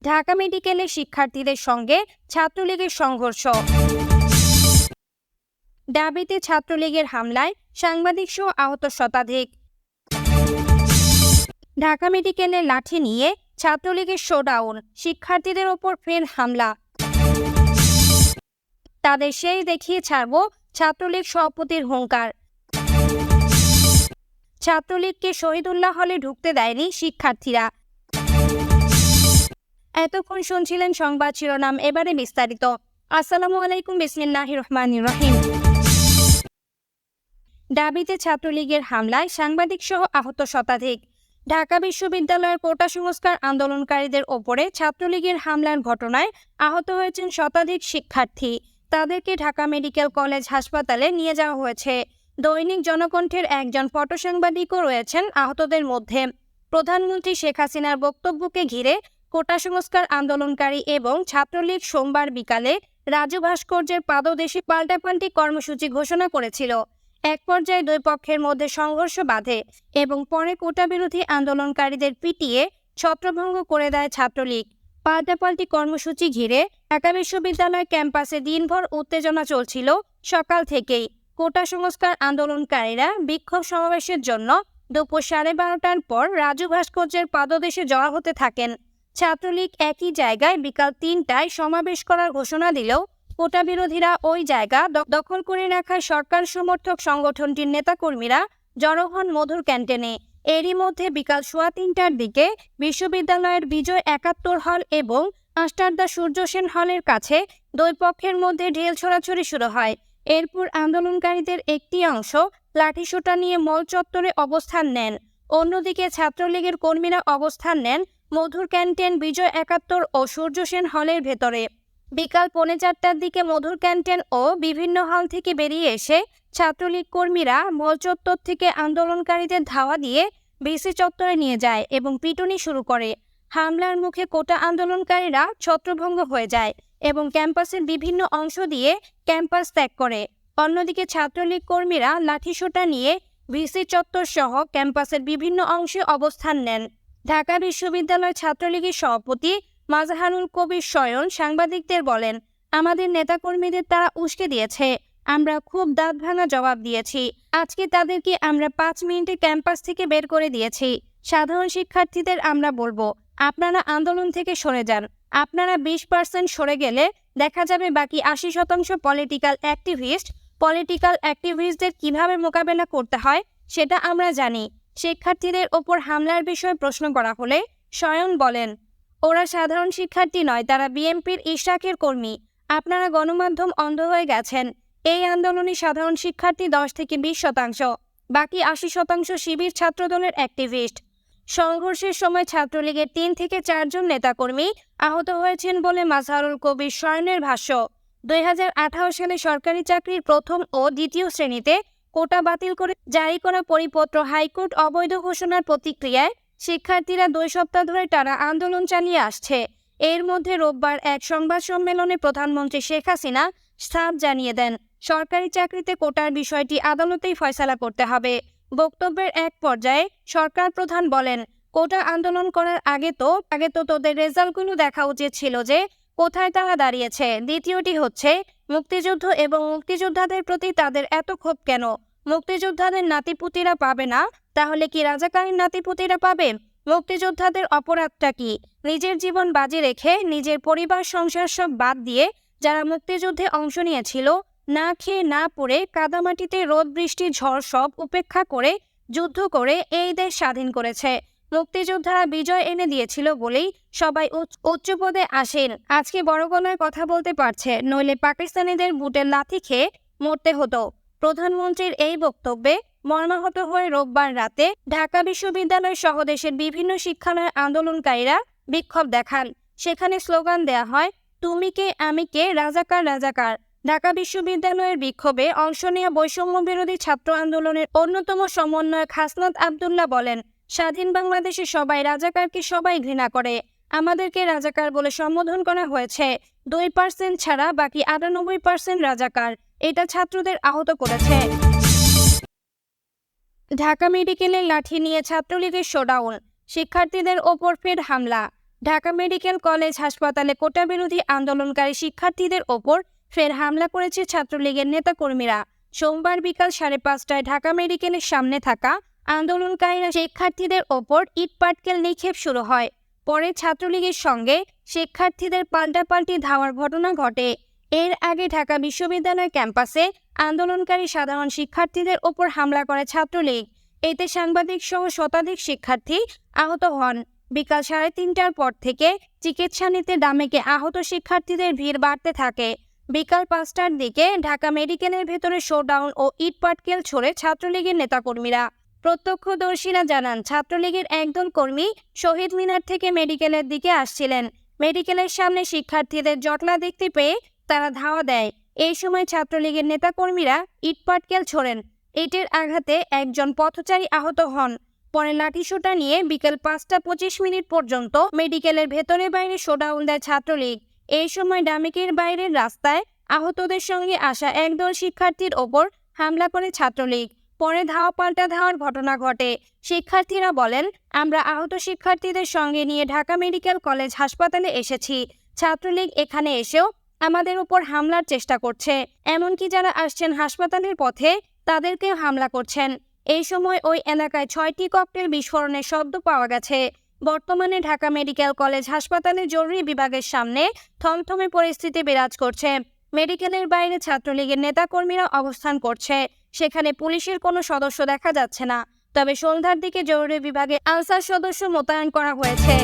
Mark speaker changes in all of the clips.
Speaker 1: ঢাকা মেডিকেলে শিক্ষার্থীদের সঙ্গে ছাত্রলীগের সংঘর্ষ। ডাবিতে ছাত্রলীগের হামলায় সাংবাদিক সহ আহত শতাধিক। ঢাকা মেডিকেলে লাঠি নিয়ে ছাত্রলীগের শোডাউন, শিক্ষার্থীদের ওপর ফের হামলা। তাদের শেষ দেখিয়ে ছাড়ব, ছাত্রলীগ সভাপতির হুঙ্কার। ছাত্রলীগকে শহীদুল্লাহ হলে ঢুকতে দেয়নি শিক্ষার্থীরা। এতক্ষণ শুনছিলেন সংবাদ শিরোনাম, এবারে বিস্তারিত। আসসালামু আলাইকুম, বিসমিল্লাহির রহমানির রহিম। ডাবিতে ছাত্রলীগের হামলায় সাংবাদিক সহ আহত শতাধিক। ঢাকা বিশ্ববিদ্যালয়ের কোটা সংস্কার আন্দোলনকারীদের ওপরে ছাত্রলীগের হামলার ঘটনায় আহত হয়েছেন শতাধিক শিক্ষার্থী। তাদেরকে ঢাকা মেডিকেল কলেজ হাসপাতালে নিয়ে যাওয়া হয়েছে। দৈনিক জনকণ্ঠের একজন ফটো সাংবাদিকও রয়েছেন আহতদের মধ্যে। প্রধানমন্ত্রী শেখ হাসিনার বক্তব্যকে ঘিরে কোটা সংস্কার আন্দোলনকারী এবং ছাত্রলীগ সোমবার বিকালে রাজু ভাস্কর্যের পাদদেশে পাল্টাপাল্টি কর্মসূচি ঘোষণা করেছিল। এক পর্যায়ে দুই পক্ষের মধ্যে সংঘর্ষ বাধে এবং পরে কোটা বিরোধী আন্দোলনকারীদের পিটিয়ে ছত্রভঙ্গ করে দেয় ছাত্রলীগ। পাল্টাপাল্টি কর্মসূচি ঘিরে ঢাকা বিশ্ববিদ্যালয় ক্যাম্পাসে দিনভর উত্তেজনা চলছিল। সকাল থেকেই কোটা সংস্কার আন্দোলনকারীরা বিক্ষোভ সমাবেশের জন্য দুপুর 12:30টার পর রাজু ভাস্কর্যের পাদদেশে জড়ো হতে থাকেন। ছাত্রলীগ একই জায়গায় বিকাল 3টায় সমাবেশ করার ঘোষণা দিলেও কোটা বিরোধীরা ওই জায়গা দখল করে রাখায় সরকার সমর্থক সংগঠনটির নেতাকর্মীরা জড়ো হন মধুর ক্যান্টিনে। এরই মধ্যে বিকাল 3:15টার দিকে বিশ্ববিদ্যালয়ের বিজয় 71 হল এবং আষ্টারদা সূর্য সেন হলের কাছে দুই পক্ষের মধ্যে ঢেল ছোড়াছুড়ি শুরু হয়। এরপর আন্দোলনকারীদের একটি অংশ লাঠিসোঁটা নিয়ে মল চত্বরে অবস্থান নেন। অন্যদিকে ছাত্রলীগের কর্মীরা অবস্থান নেন মধুর ক্যান্টিন, বিজয় 71 ও সূর্য সেন হলের ভেতরে। বিকাল 3:45টার দিকে মধুর ক্যান্টিন ও বিভিন্ন হল থেকে বেরিয়ে এসে ছাত্রলীগ কর্মীরা মল চত্বর থেকে আন্দোলনকারীদের ধাওয়া দিয়ে বিসি চত্বরে নিয়ে যায় এবং পিটুনি শুরু করে। হামলার মুখে কোটা আন্দোলনকারীরা ছত্রভঙ্গ হয়ে যায় এবং ক্যাম্পাসের বিভিন্ন অংশ দিয়ে ক্যাম্পাস ত্যাগ করে। অন্যদিকে ছাত্রলীগ কর্মীরা লাঠিসোঁটা নিয়ে ভিসি চত্বর সহ ক্যাম্পাসের বিভিন্ন অংশে অবস্থান নেন। ঢাকা বিশ্ববিদ্যালয় ছাত্রলীগের সভাপতি মাজহারুল কবির শয়ন সাংবাদিকদের বলেন, আমাদের নেতাকর্মীদের তারা উস্কে দিয়েছে, আমরা খুব দাঁত ভাঙা জবাব দিয়েছি। আজকে তাদেরকে আমরা 5 মিনিটে ক্যাম্পাস থেকে বের করে দিয়েছি। সাধারণ শিক্ষার্থীদের আমরা বলবো, আপনারা আন্দোলন থেকে সরে যান। আপনারা 20% সরে গেলে দেখা যাবে বাকি 80% পলিটিক্যাল অ্যাক্টিভিস্টদের কিভাবে মোকাবেলা করতে হয় সেটা আমরা জানি। শিক্ষার্থীদের ওপর হামলার বিষয়ে প্রশ্ন করা হলে শয়ন বলেন, ওরা সাধারণ শিক্ষার্থী নয়, তারা বিএনপির ইশরাকের কর্মী। আপনারা গণমাধ্যম অন্ধ হয়ে গেছেন। এই আন্দোলনে সাধারণ শিক্ষার্থী 10 থেকে 20%, বাকি 80% শিবির ছাত্রদলের অ্যাক্টিভিস্ট। সংঘর্ষের সময় ছাত্রলীগের 3 থেকে 4 জন নেতাকর্মী আহত হয়েছেন বলে মাজহারুল কবির শয়নের ভাষ্য। 2018 সালে সরকারি চাকরির প্রথম ও দ্বিতীয় শ্রেণীতে কোটা বাতিল করে জারি করা পরিপত্র হাইকোর্ট অবৈধ ঘোষণার প্রতিক্রিয়ায় শিক্ষার্থীরা 2 সপ্তাহ ধরে টানা আন্দোলন চালিয়ে আসছে। এর মধ্যে রোববার এক সংবাদ সম্মেলনে প্রধানমন্ত্রী শেখ হাসিনা সাফ জানিয়ে দেন, সরকারি চাকরিতে কোটার বিষয়টি আদালতেই ফয়সালা করতে হবে। বক্তব্যের এক পর্যায়ে সরকার প্রধান বলেন, কোটা আন্দোলন করার আগে তো তোদের রেজাল্টগুলো দেখা উচিত ছিল যে কোথায় তারা দাঁড়িয়েছে। দ্বিতীয়টি হচ্ছে মুক্তিযুদ্ধ এবং মুক্তিযোদ্ধাদের প্রতি তাদের এত ক্ষোভ কেন? মুক্তিযোদ্ধাদের নাতিপুতিরা পাবে না, তাহলে কি রাজাকারের নাতিপুতিরা পাবে? মুক্তিযোদ্ধাদের অপরাধটা কি? নিজের জীবন বাজি রেখে নিজের পরিবার সংসার সব বাদ দিয়ে যারা মুক্তিযুদ্ধে অংশ নিয়েছিল, না খেয়ে না পড়ে কাদামাটিতে রোদ বৃষ্টি ঝড় সব উপেক্ষা করে যুদ্ধ করে এই দেশ স্বাধীন করেছে। মুক্তিযোদ্ধারা বিজয় এনে দিয়েছিল বলেই সবাই উচ্চ পদে আসেন, আজকে বড় গলায় কথা বলতে পারছে, নইলে পাকিস্তানিদের বুটের লাথি খেয়ে মরতে হতো। প্রধানমন্ত্রীর এই বক্তব্যে মর্মাহত হয়ে রোববার রাতে ঢাকা বিশ্ববিদ্যালয় সহ দেশের বিভিন্ন শিক্ষালয়ে আন্দোলনকারীরা বিক্ষোভ দেখান। সেখানে স্লোগান দেয়া হয়, তুমি কে আমি কে, রাজাকার রাজাকার। ঢাকা বিশ্ববিদ্যালয়ের বিক্ষোভে অংশ নেওয়া বৈষম্য বিরোধী ছাত্র আন্দোলনের অন্যতম সমন্বয়ক হাসনাত আবদুল্লাহ বলেন, স্বাধীন বাংলাদেশে সবাই রাজাকারকে সবাই ঘৃণা করে। আমাদেরকে রাজাকার বলে সম্বোধন করা হয়েছে। 2% ছাড়া বাকি 98% রাজাকার। এটা ছাত্রদের আহত করেছে। ঢাকা মেডিকেলে লাঠি নিয়ে ছাত্রলীগের শোডাউন, শিক্ষার্থীদের ওপর ফের হামলা। ঢাকা মেডিকেল কলেজ হাসপাতালে কোটা বিরোধী আন্দোলনকারী শিক্ষার্থীদের ওপর ফের হামলা করেছে ছাত্রলীগের নেতাকর্মীরা। সোমবার বিকাল 5:30টায় ঢাকা মেডিকেলের সামনে থাকা আন্দোলনকারীরা শিক্ষার্থীদের ওপর ইট পাটকেল নিক্ষেপ শুরু হয়। পরে ছাত্রলীগের সঙ্গে শিক্ষার্থীদের পাল্টাপাল্টি ধাওয়ার ঘটনা ঘটে। এর আগে ঢাকা বিশ্ববিদ্যালয় ক্যাম্পাসে আন্দোলনকারী সাধারণ শিক্ষার্থীদের ওপর হামলা করে ছাত্রলীগ। এতে সাংবাদিক সহ শতাধিক শিক্ষার্থী আহত হন। বিকাল 3:30টার পর থেকে চিকিৎসা নিতে ডামেকে আহত শিক্ষার্থীদের ভিড় বাড়তে থাকে। বিকাল 5টার দিকে ঢাকা মেডিকেলের ভেতরে শোডাউন ও ইট পাটকেল ছোড়ে ছাত্রলীগের নেতাকর্মীরা। প্রত্যক্ষদর্শীরা জানান, ছাত্রলীগের একদল কর্মী শহীদ মিনার থেকে মেডিকেলের দিকে আসছিলেন। মেডিকেলের সামনে শিক্ষার্থীদের জটলা দেখতে পেয়ে তারা ধাওয়া দেয়। এই সময় ছাত্রলীগের নেতাকর্মীরা ইট পাটকেল ছোড়েন। ইটের আঘাতে একজন পথচারী আহত হন। পরে লাঠিসোঁটা নিয়ে বিকেল 5টা 25 মিনিট পর্যন্ত মেডিকেলের ভেতরে বাইরে শোডাউন দেয় ছাত্রলীগ। এই সময় ডামেকের বাইরের রাস্তায় আহতদের সঙ্গে আসা একদল শিক্ষার্থীর ওপর হামলা করে ছাত্রলীগ। পরে ধাওয়া পাল্টা ধাওয়ার ঘটনা ঘটে। শিক্ষার্থীরা বলেন, আমরা আহত শিক্ষার্থীদের সঙ্গে নিয়ে ঢাকা মেডিকেল কলেজ হাসপাতালে এসেছি। ছাত্রলীগ এখানে এসেও আমাদের উপর হামলার চেষ্টা করছে। এমনকি যারা আসছেন হাসপাতালের পথে তাদেরকেও হামলা করছেন। এই সময় ওই এলাকায় 6টি ককটেল বিস্ফোরণের শব্দ পাওয়া গেছে। বর্তমানে ঢাকা মেডিকেল কলেজ হাসপাতালের জরুরি বিভাগের সামনে থমথমে পরিস্থিতি বিরাজ করছে। মেডিকেলের বাইরে ছাত্রলীগের নেতাকর্মীরা অবস্থান করছে। সেখানে পুলিশের কোনো সদস্য দেখা যাচ্ছে না। তবে সন্ধ্যার দিকে জরুরি বিভাগে আনসার সদস্য মোতায়েন করা হয়েছে।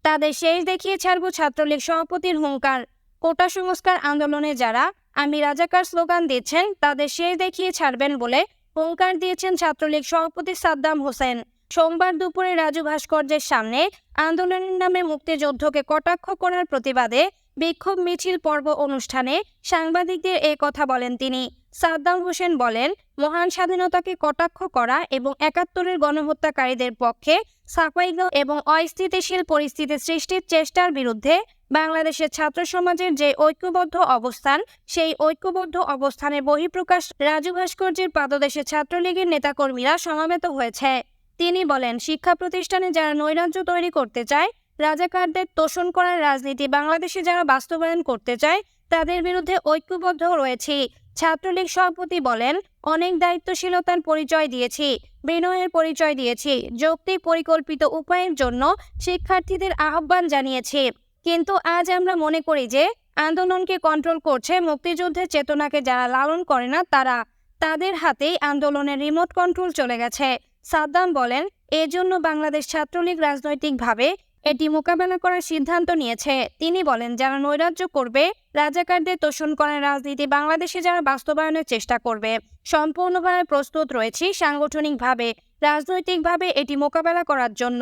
Speaker 1: তাদের শেষ দেখিয়ে ছাড়ব ছাত্রলীগ সভাপতির হুঙ্কার। কোটা সংস্কার আন্দোলনে যারা আমি রাজাকার স্লোগান দিচ্ছেন তাদের শেষ দেখিয়ে ছাড়বেন বলে হুঙ্কার দিয়েছেন ছাত্রলীগ সভাপতি সাদ্দাম হোসেন। সোমবার দুপুরে রাজু ভাস্কর্যের সামনে আন্দোলনের নামে মুক্তিযুদ্ধকে কটাক্ষ করার প্রতিবাদে বিক্ষোভ মিছিল পর্ব অনুষ্ঠানে সাংবাদিকদের এ কথা বলেন তিনি। সাদ্দাম হোসেন বলেন, মহান স্বাধীনতাকে কটাক্ষ করা এবং ৭১-এর গণহত্যাকারীদের পক্ষে সাফাই গাওয়া এবং অস্থিতিশীল পরিস্থিতি সৃষ্টির চেষ্টার বিরুদ্ধে বাংলাদেশের ছাত্র সমাজের যে ঐক্যবদ্ধ অবস্থান, সেই ঐক্যবদ্ধ অবস্থানের বহিঃপ্রকাশ রাজু ভাস্কর্যের পাদদেশে ছাত্রলীগের নেতাকর্মীরা সমবেত হয়েছে। তিনি বলেন, শিক্ষা প্রতিষ্ঠানে যারা নৈরাজ্য তৈরি করতে চায়, রাজাকারদের তোষণ করার রাজনীতি বাংলাদেশে যারা বাস্তবায়ন করতে চায়, তাদের বিরুদ্ধে ঐক্যবদ্ধ রয়েছি। ছাত্রলীগ সভাপতি বলেন, অনেক দায়িত্বশীলতার পরিচয় দিয়েছি, বিনয়ের পরিচয় দিয়েছি, যৌক্তিক পরিকল্পিত উপায়ের জন্য শিক্ষার্থীদের আহ্বান জানিয়েছি। কিন্তু আজ আমরা মনে করি যে আন্দোলনকে কন্ট্রোল করছে মুক্তিযুদ্ধের চেতনাকে যারা লালন করে না তারা। তাদের হাতেই আন্দোলনের রিমোট কন্ট্রোল চলে গেছে। সাদ্দাম বলেন, এজন্য বাংলাদেশ ছাত্রলীগ রাজনৈতিকভাবে এটি মোকাবেলা করার সিদ্ধান্ত নিয়েছে। তিনি বলেন, যারা নৈরাজ্য করবে, রাজাকারদের তোষণ করার রাজনীতি বাংলাদেশে যারা বাস্তবায়নের চেষ্টা করবে, সম্পূর্ণভাবে প্রস্তুত রয়েছি সাংগঠনিকভাবে, রাজনৈতিকভাবে এটি মোকাবেলা করার জন্য।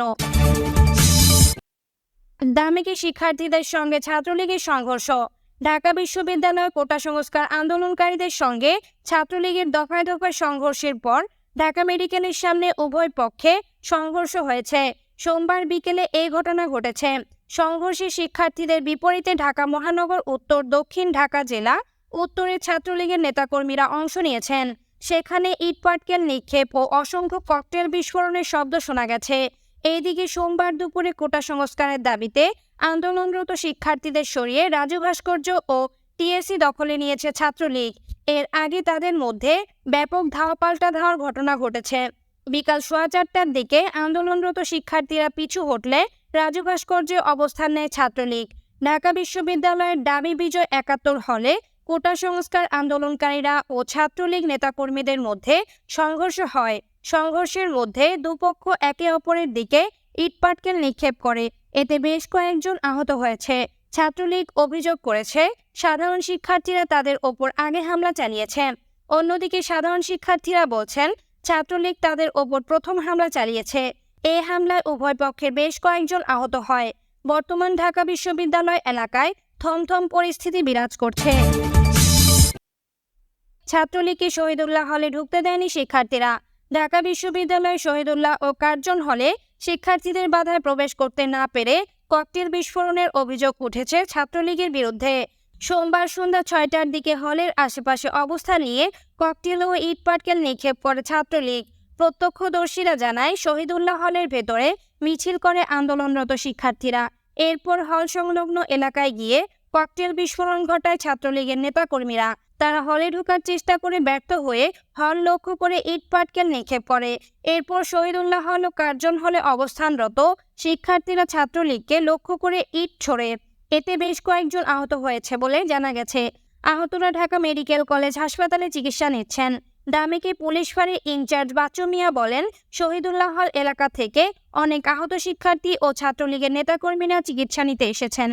Speaker 1: ডামেকে শিক্ষার্থীদের সঙ্গে ছাত্রলীগের সংঘর্ষ। ঢাকা বিশ্ববিদ্যালয় কোটা সংস্কার আন্দোলনকারীদের সঙ্গে ছাত্রলীগের দফায় দফায় সংঘর্ষের পর ঢাকা মেডিকেলের সামনে উভয় পক্ষে সংঘর্ষ হয়েছে। সোমবার বিকেলে এই ঘটনা ঘটেছে। সংঘর্ষে শিক্ষার্থীদের বিপরীতে ঢাকা মহানগর উত্তর দক্ষিণ ঢাকা জেলা উত্তরের ছাত্রলীগের নেতাকর্মীরা অংশ নিয়েছেন। সেখানে ইট পাটকেল নিক্ষেপ ও অসংখ্য ককটেল বিস্ফোরণের শব্দ শোনা গেছে। এইদিকে সোমবার দুপুরে কোটা সংস্কারের দাবিতে আন্দোলনরত শিক্ষার্থীদের সরিয়ে রাজু ভাস্কর্য ও টিএসসি দখলে নিয়েছে ছাত্রলীগ। এর আগে তাদের মধ্যে ব্যাপক ধাওয়া পাল্টা ধাওয়ার ঘটনা ঘটেছে। বিকাল 4:15টার দিকে আন্দোলনরত শিক্ষার্থীরা পিছু হটলে রাজু ভাস্কর্যে অবস্থান নেয় ছাত্রলীগ। ঢাকা বিশ্ববিদ্যালয়ের দাবি বিজয় ৭১ হলে কোটা সংস্কার আন্দোলনকারীরা ও ছাত্রলীগ নেতাকর্মীদের মধ্যে সংঘর্ষ হয়। সংঘর্ষের মধ্যে দুপক্ষ একে অপরের দিকে ইটপাটকেল নিক্ষেপ করে। এতে বেশ কয়েকজন আহত হয়েছে। ছাত্রলীগ অভিযোগ করেছে, সাধারণ শিক্ষার্থীরা তাদের ওপর আগে হামলা চালিয়েছে। অন্যদিকে সাধারণ শিক্ষার্থীরা বলছেন, ছাত্রলীগ তাদের ওপর প্রথম হামলা চালিয়েছে। এই হামলায় উভয় পক্ষের বেশ কয়েকজন আহত হয়। বর্তমান ঢাকা বিশ্ববিদ্যালয় এলাকায় থমথম পরিস্থিতি বিরাজ করছে। ছাত্রলীগকে শহীদুল্লাহ হলে ঢুকতে দেয়নি শিক্ষার্থীরা। ঢাকা বিশ্ববিদ্যালয় শহীদুল্লাহ ও কার্জন হলে শিক্ষার্থীদের বাধায় প্রবেশ করতে না পেরে ককটেল বিস্ফোরণের অভিযোগ উঠেছে ছাত্রলীগের বিরুদ্ধে। সোমবার সন্ধ্যা 6টার দিকে হলের আশেপাশে অবস্থান নিয়ে ককটেল ও ইট পাটকেল নিক্ষেপ করে ছাত্রলীগ। প্রত্যক্ষদর্শীরা জানায়, শহীদুল্লাহ হলের ভেতরে মিছিল করে আন্দোলনরত শিক্ষার্থীরা। এরপর হল সংলগ্ন এলাকায় গিয়ে ককটেল বিস্ফোরণ ঘটায় ছাত্রলীগের নেতাকর্মীরা। তারা হলে ঢোকার চেষ্টা করে ব্যর্থ হয়ে হল লক্ষ্য করে ইট পাটকেল নিক্ষেপ করে। এরপর শহীদুল্লাহ হল ও কার্জন হলে অবস্থানরত শিক্ষার্থীরা ছাত্রলীগকে লক্ষ্য করে ইট ছোড়ে। এতে বেশ কয়েকজন আহত হয়েছে বলে জানা গেছে। আহতরা ঢাকা মেডিকেল কলেজ হাসপাতালে চিকিৎসা নিচ্ছেন। ডামিকি পুলিশ ফাঁড়ির ইনচার্জ বাচ্চু মিয়া বলেন, শহীদুল্লাহ হল এলাকা থেকে অনেক আহত শিক্ষার্থী ও ছাত্রলীগের নেতাকর্মীরা চিকিৎসা নিতে এসেছেন।